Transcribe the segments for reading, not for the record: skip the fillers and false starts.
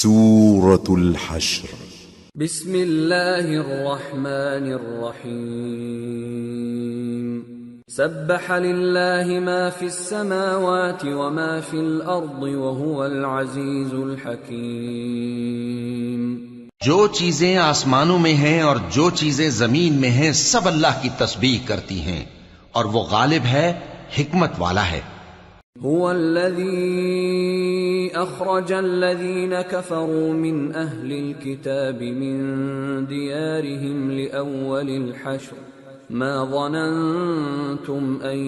سورة الحشر بسم اللہ الرحمن الرحیم سبح للہ ما فی السماوات وما فی الارض وهو العزیز الحکیم۔ جو چیزیں آسمانوں میں ہیں اور جو چیزیں زمین میں ہیں سب اللہ کی تسبیح کرتی ہیں اور وہ غالب ہے، حکمت والا ہے۔ هو الذي اخرج الذين كفروا من اهل الكتاب من ديارهم لاول الحشر ما ظننتم ان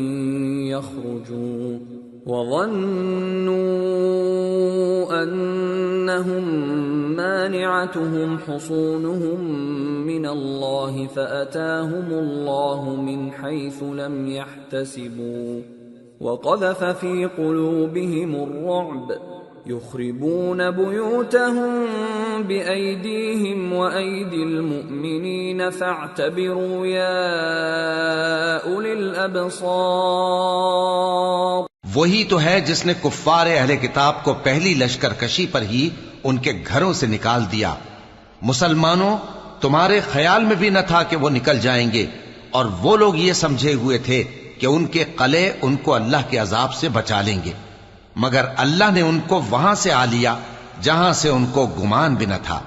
يخرجوا وظنوا انهم مانعتهم حصونهم من الله فاتاهم الله من حيث لم يحتسبوا وقذف في قلوبهم الرعب يخربون بيوتهم بأيديهم وأيدي المؤمنين فاعتبروا يا أولي الأبصار۔ وہی تو ہے جس نے کفار اہل کتاب کو پہلی لشکر کشی پر ہی ان کے گھروں سے نکال دیا۔ مسلمانوں، تمہارے خیال میں بھی نہ تھا کہ وہ نکل جائیں گے، اور وہ لوگ یہ سمجھے ہوئے تھے کہ ان کے قلعے ان کو اللہ کے عذاب سے بچا لیں گے، مگر اللہ نے ان کو وہاں سے آ لیا جہاں سے ان کو گمان بھی نہ تھا،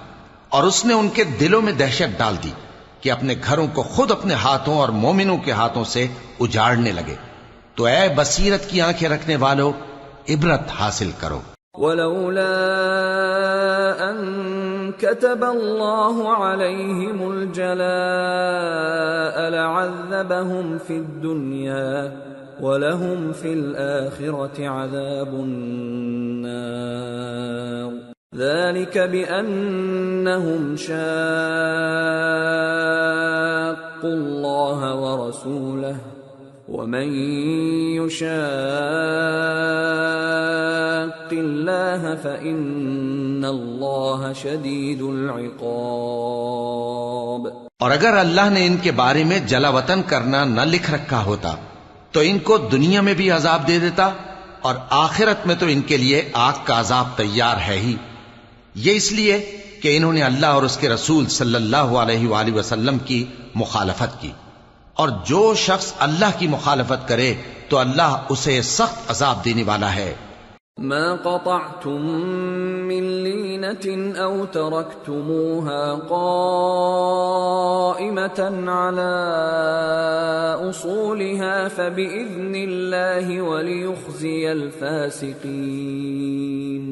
اور اس نے ان کے دلوں میں دہشت ڈال دی کہ اپنے گھروں کو خود اپنے ہاتھوں اور مومنوں کے ہاتھوں سے اجاڑنے لگے۔ تو اے بصیرت کی آنکھیں رکھنے والو، عبرت حاصل کرو۔ ولولا ان كتب الله عليهم الجلاء لعذبهم في الدنيا ولهم في الآخرة عذاب النار ذلك بأنهم شاقوا الله ورسوله ومن يشاق الله فإن الله شديد العقاب۔ اور اگر اللہ نے ان کے بارے میں جلا وطن کرنا نہ لکھ رکھا ہوتا تو ان کو دنیا میں بھی عذاب دے دیتا، اور آخرت میں تو ان کے لیے آگ کا عذاب تیار ہے ہی۔ یہ اس لیے کہ انہوں نے اللہ اور اس کے رسول صلی اللہ علیہ وآلہ وسلم کی مخالفت کی، اور جو شخص اللہ کی مخالفت کرے تو اللہ اسے سخت عذاب دینے والا ہے۔ ما قطعتم من لینة او ترکتموها قائمة على اصولها فبإذن الله وليخزي الفاسقين۔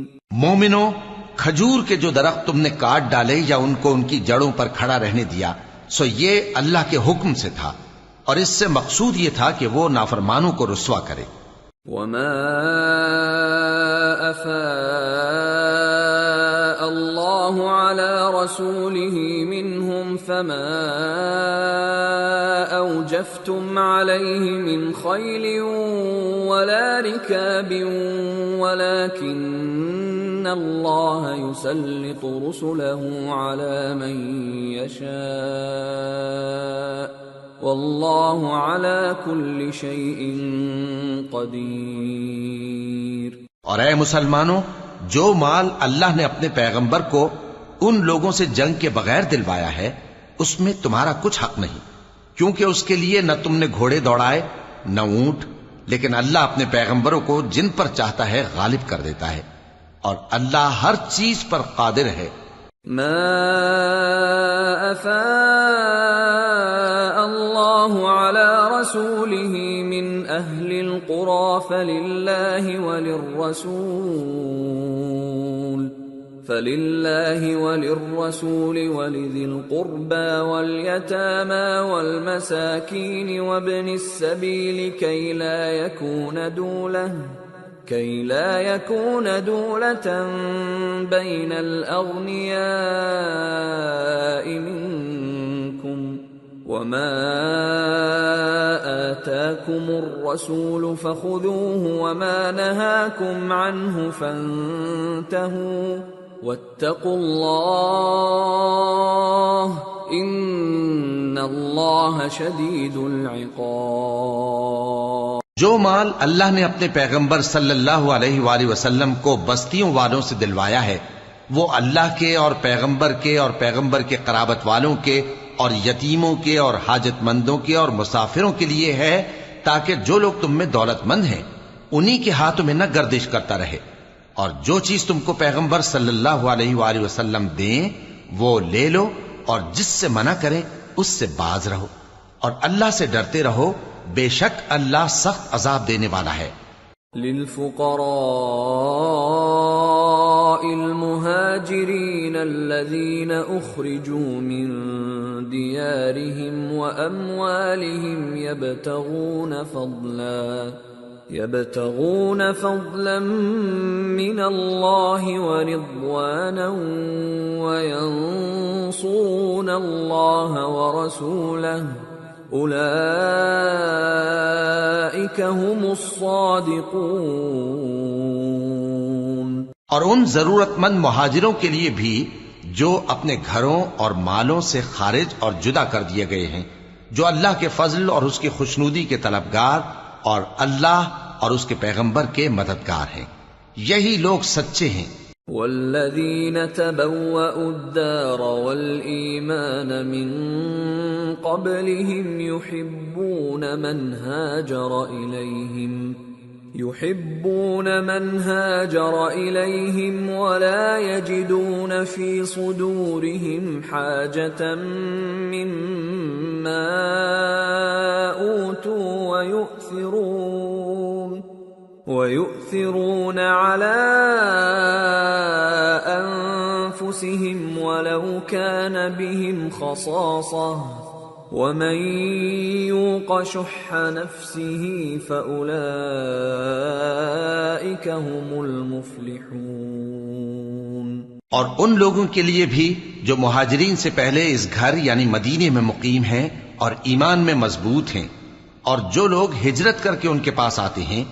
مومنو، کھجور کے جو درخت تم نے کاٹ ڈالے یا ان کو ان کی جڑوں پر کھڑا رہنے دیا، سو یہ اللہ کے حکم سے تھا، اور اس سے مقصود یہ تھا کہ وہ نافرمانوں کو رسوا کرے۔ وما افاء اللہ علی رسوله منهم فما اوجفتم علیہ من خیل ولا رکاب ولكن اللہ یسلط رسله علی من یشاء واللہ علی کل شیء قدیر۔ اور اے مسلمانوں، جو مال اللہ نے اپنے پیغمبر کو ان لوگوں سے جنگ کے بغیر دلوایا ہے اس میں تمہارا کچھ حق نہیں، کیونکہ اس کے لیے نہ تم نے گھوڑے دوڑائے نہ اونٹ، لیکن اللہ اپنے پیغمبروں کو جن پر چاہتا ہے غالب کر دیتا ہے، اور اللہ ہر چیز پر قادر ہے۔ ما افاء اللہ علی رسوله من اہل القرى فللہ وللرسول ولذی القربى واليتامى والمساکین وابن السبیل كي لا يكون دولة بين الأغنياء منكم وما آتاكم الرسول فخذوه وما نهاكم عنه فانتهوا واتقوا الله إن الله شديد العقاب۔ جو مال اللہ نے اپنے پیغمبر صلی اللہ علیہ وآلہ وسلم کو بستیوں والوں سے دلوایا ہے وہ اللہ کے اور پیغمبر کے اور پیغمبر کے قرابت والوں کے اور یتیموں کے اور حاجت مندوں کے اور مسافروں کے لیے ہے، تاکہ جو لوگ تم میں دولت مند ہیں انہی کے ہاتھوں میں نہ گردش کرتا رہے، اور جو چیز تم کو پیغمبر صلی اللہ علیہ وآلہ وسلم دیں وہ لے لو، اور جس سے منع کریں اس سے باز رہو، اور اللہ سے ڈرتے رہو، بے شک اللہ سخت عذاب دینے والا ہے۔ للفقراء المهاجرين الذين أخرجوا من ديارهم وأموالهم يبتغون فضلا من الله ورضوانا وينصرون الله ورسوله اولئک هم الصادقون۔ اور ان ضرورت مند مہاجروں کے لیے بھی جو اپنے گھروں اور مالوں سے خارج اور جدا کر دیے گئے ہیں، جو اللہ کے فضل اور اس کی خوشنودی کے طلبگار اور اللہ اور اس کے پیغمبر کے مددگار ہیں، یہی لوگ سچے ہیں۔ والذین تبوأوا الدار والایمان من قبلهم يحبون من هاجر إليهم ولا يجدون في صدورهم حاجة مما أوتوا ويؤثرون على أنفسهم ولو كان بهم خصاصة ومن يوق شح نفسه فأولئك هم المفلحون۔ اور ان لوگوں کے لیے بھی جو مہاجرین سے پہلے اس گھر یعنی مدینے میں مقیم ہیں اور ایمان میں مضبوط ہیں، اور جو لوگ ہجرت کر کے ان کے پاس آتے ہیں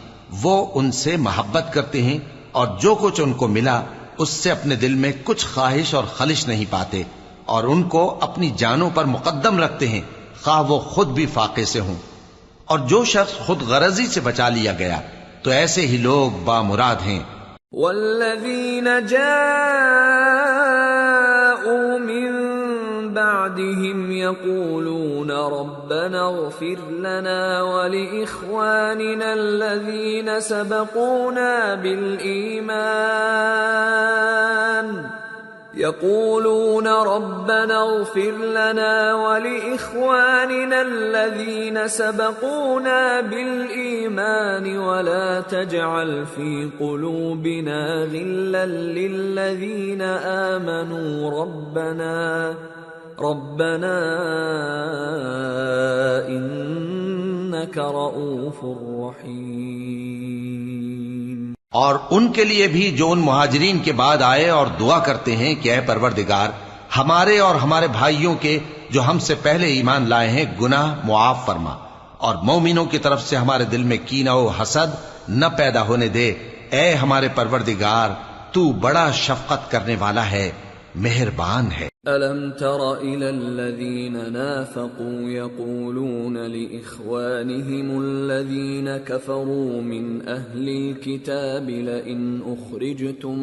وہ ان سے محبت کرتے ہیں، اور جو کچھ ان کو ملا اس سے اپنے دل میں کچھ خواہش اور خلش نہیں پاتے، اور ان کو اپنی جانوں پر مقدم رکھتے ہیں خواہ وہ خود بھی فاقے سے ہوں۔ اور جو شخص خود غرضی سے بچا لیا گیا تو ایسے ہی لوگ بامراد ہیں۔ والذین جاءوا من بعدهم يقولون ربنا اغفر لنا ولإخواننا الذين سبقونا بالإيمان ولا تجعل في قلوبنا غلا للذين آمنوا ربنا إنك رؤوف رحيم۔ اور ان کے لیے بھی جو ان مہاجرین کے بعد آئے اور دعا کرتے ہیں کہ اے پروردگار ہمارے اور ہمارے بھائیوں کے جو ہم سے پہلے ایمان لائے ہیں گناہ معاف فرما، اور مومنوں کی طرف سے ہمارے دل میں کینہ و حسد نہ پیدا ہونے دے، اے ہمارے پروردگار تو بڑا شفقت کرنے والا ہے، مہربان ہے۔ أَلَمْ تَرَ إِلَى الَّذِينَ نَافَقُوا يَقُولُونَ لِإِخْوَانِهِمُ الَّذِينَ كَفَرُوا مِنْ أَهْلِ الْكِتَابِ لَئِنْ أُخْرِجْتُمْ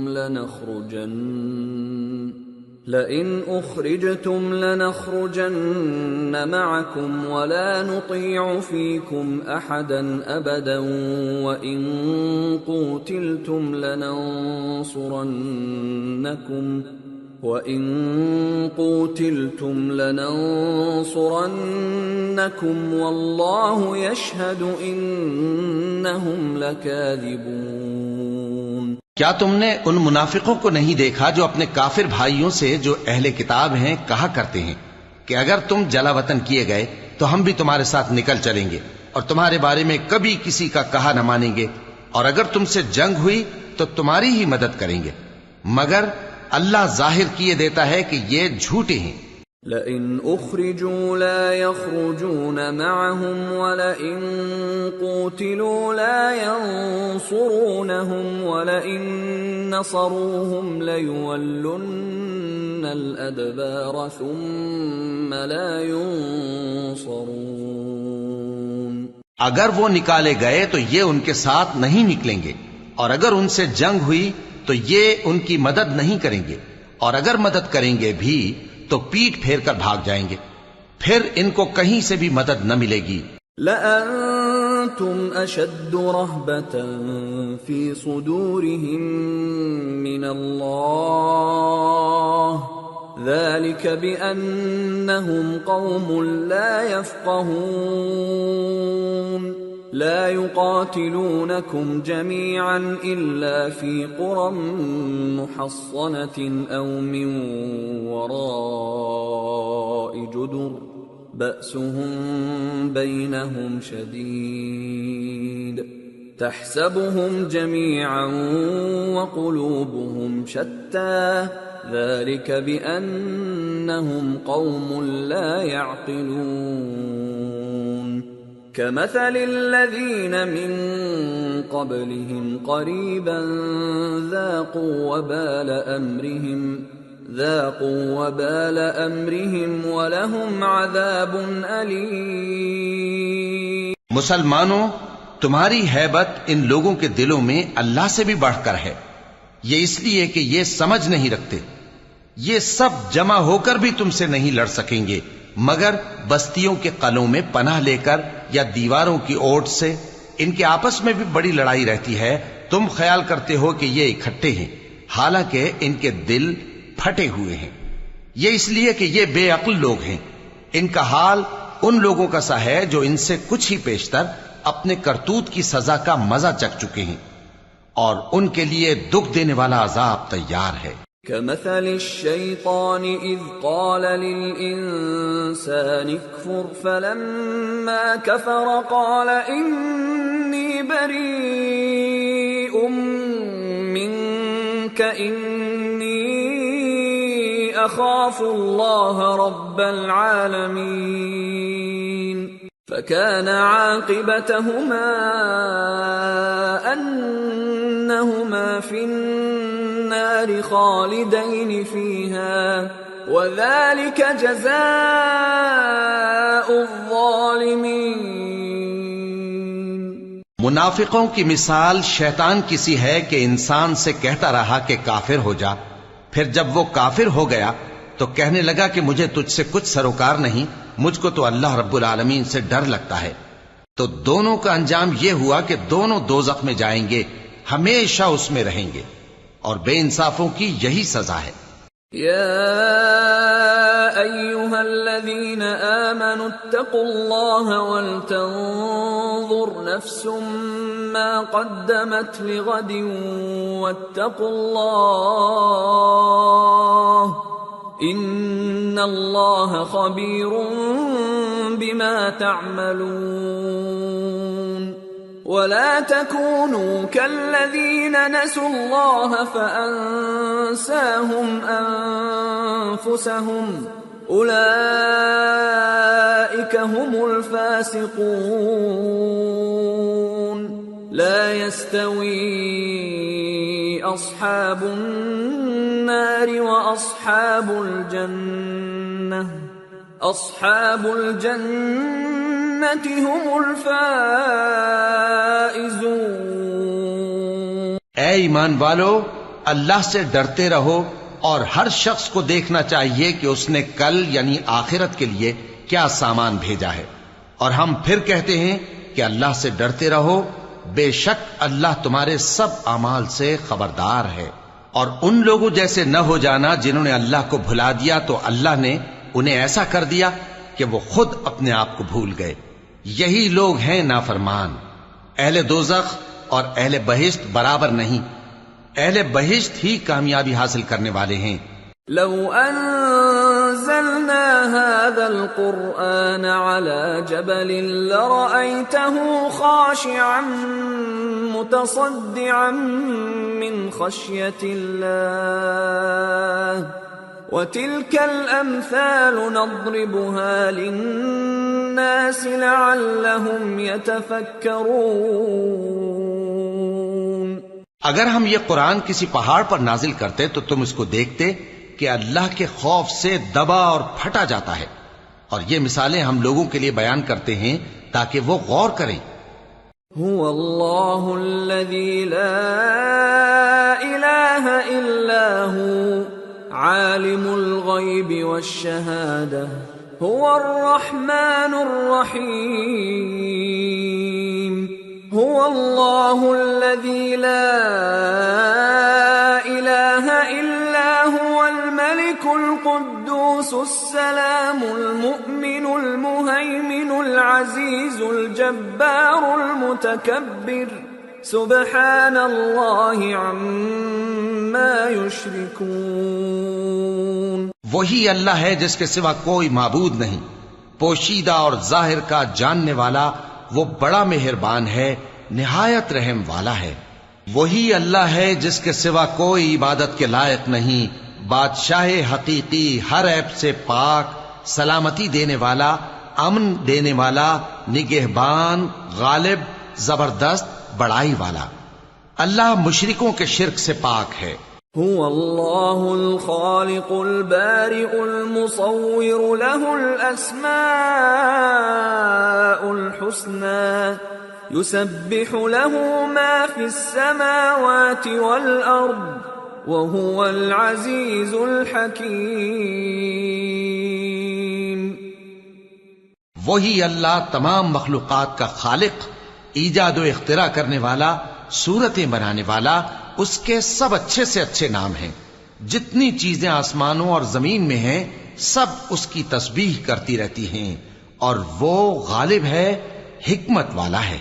لَنَخْرُجَنَّ مَعَكُمْ وَلَا نُطِيعُ فِيكُمْ أَحَدًا أَبَدًا وَإِنْ قُوتِلْتُمْ لَنَنصُرَنَّكُمْ وَاللَّهُ يَشْهَدُ إِنَّهُمْ لَكَاذِبُونَ۔ کیا تم نے ان منافقوں کو نہیں دیکھا جو اپنے کافر بھائیوں سے جو اہل کتاب ہیں کہا کرتے ہیں کہ اگر تم جلا وطن کیے گئے تو ہم بھی تمہارے ساتھ نکل چلیں گے اور تمہارے بارے میں کبھی کسی کا کہا نہ مانیں گے، اور اگر تم سے جنگ ہوئی تو تمہاری ہی مدد کریں گے، مگر اللہ ظاہر کیے دیتا ہے کہ یہ جھوٹے ہیں۔ لَئِنْ أُخْرِجُوا لَا يَخْرُجُونَ مَعَهُمْ وَلَئِنْ قُوتِلُوا لَا يَنصُرُونَهُمْ وَلَئِنْ نَصَرُوهُمْ لَيُوَلُّنَّ الْأَدْبَارَ ثُمَّ لَا يُنصَرُونَ۔ اگر وہ نکالے گئے تو یہ ان کے ساتھ نہیں نکلیں گے، اور اگر ان سے جنگ ہوئی تو یہ ان کی مدد نہیں کریں گے، اور اگر مدد کریں گے بھی تو پیٹ پھیر کر بھاگ جائیں گے، پھر ان کو کہیں سے بھی مدد نہ ملے گی۔ لَأَنْتُمْ أَشَدُّ رَهْبَةً فِي صُدُورِهِم مِّنَ اللَّهِ ذَلِكَ بِأَنَّهُمْ قَوْمٌ لَا يَفْقَهُونَ لا يقاتلونكم جميعا إلا في قرى محصنة أو من وراء جدر بأسهم بينهم شديد تحسبهم جميعا وقلوبهم شتى ذلك بأنهم قوم لا يعقلون كمثل الذين من قبلهم قريبا ذاقوا وبال أمرهم ولهم عذاب أليم۔ مسلمانوں، تمہاری ہیبت ان لوگوں کے دلوں میں اللہ سے بھی بڑھ کر ہے، یہ اس لیے کہ یہ سمجھ نہیں رکھتے۔ یہ سب جمع ہو کر بھی تم سے نہیں لڑ سکیں گے مگر بستیوں کے قلعوں میں پناہ لے کر یا دیواروں کی اوٹ سے۔ ان کے آپس میں بھی بڑی لڑائی رہتی ہے، تم خیال کرتے ہو کہ یہ اکٹھے ہیں، حالانکہ ان کے دل پھٹے ہوئے ہیں۔ یہ اس لیے کہ یہ بے عقل لوگ ہیں۔ ان کا حال ان لوگوں کا سا ہے جو ان سے کچھ ہی پیشتر اپنے کرتوت کی سزا کا مزہ چکھ چکے ہیں، اور ان کے لیے دکھ دینے والا عذاب تیار ہے۔ كمثل الشيطان إذ قال للإنسان اكفر فلما كفر قال إني بريء منك إني أخاف الله رب العالمين فكان عاقبتهما أنهما في النار خالدين فيها وذلك جزاء الظالمين۔ منافقوں کی مثال شیطان کسی ہے کہ انسان سے کہتا رہا کہ کافر ہو جا، پھر جب وہ کافر ہو گیا تو کہنے لگا کہ مجھے تجھ سے کچھ سروکار نہیں، مجھ کو تو اللہ رب العالمین سے ڈر لگتا ہے۔ تو دونوں کا انجام یہ ہوا کہ دونوں دوزخ میں جائیں گے، ہمیشہ اس میں رہیں گے، اور بے انصافوں کی یہی سزا ہے۔ یا ایھا الذین آمنوا اتقوا اللہ ولتنظر نفس ما قدمت لغد واتقوا اللہ ان اللہ خبیر بما تعملون ولا تكونوا كالذين نسوا الله فأنساهم أنفسهم أولئك هم الفاسقون لا يستوي أصحاب النار وأصحاب الجنة أصحاب الجنة هم الفائزون۔ اے ایمان والو، اللہ سے ڈرتے رہو، اور ہر شخص کو دیکھنا چاہیے کہ اس نے کل یعنی آخرت کے لیے کیا سامان بھیجا ہے، اور ہم پھر کہتے ہیں کہ اللہ سے ڈرتے رہو، بے شک اللہ تمہارے سب اعمال سے خبردار ہے۔ اور ان لوگوں جیسے نہ ہو جانا جنہوں نے اللہ کو بھلا دیا تو اللہ نے انہیں ایسا کر دیا کہ وہ خود اپنے آپ کو بھول گئے۔ یہی لوگ ہیں نافرمان۔ اہل دوزخ اور اہل بہشت برابر نہیں، اہل بہشت ہی کامیابی حاصل کرنے والے ہیں۔ لو انزلنا هذا القرآن على جبل لرأيته خاشعا متصدعا من خشية الله وتلك الأمثال نضربها للناس لعلهم يتفكرون۔ اگر ہم یہ قرآن کسی پہاڑ پر نازل کرتے تو تم اس کو دیکھتے کہ اللہ کے خوف سے دبا اور پھٹا جاتا ہے، اور یہ مثالیں ہم لوگوں کے لیے بیان کرتے ہیں تاکہ وہ غور کریں۔ هو الله الذي لا إله إلا هو عالم الغيب والشهادة هو الرحمن الرحيم هو الله الذي لا إله إلا هو الملك القدوس السلام المؤمن المهيمن العزيز الجبار المتكبر سبحان الله عما يشركون. وہی اللہ ہے جس کے سوا کوئی معبود نہیں، پوشیدہ اور ظاہر کا جاننے والا، وہ بڑا مہربان ہے، نہایت رحم والا ہے. وہی اللہ ہے جس کے سوا کوئی عبادت کے لائق نہیں، بادشاہ حقیقی، ہر عیب سے پاک، سلامتی دینے والا، امن دینے والا، نگہبان، غالب، زبردست، بڑائی والا. اللہ مشرکوں کے شرک سے پاک ہے. هو الله الخالق البارئ المصور له الأسماء الحسنى يسبح له ما في السماوات والأرض وهو العزيز الحكيم. وہی اللہ تمام مخلوقات کا خالق، ایجاد و اختراع کرنے والا، صورتیں بنانے والا، اس کے سب اچھے سے اچھے نام ہیں. جتنی چیزیں آسمانوں اور زمین میں ہیں سب اس کی تسبیح کرتی رہتی ہیں، اور وہ غالب ہے، حکمت والا ہے.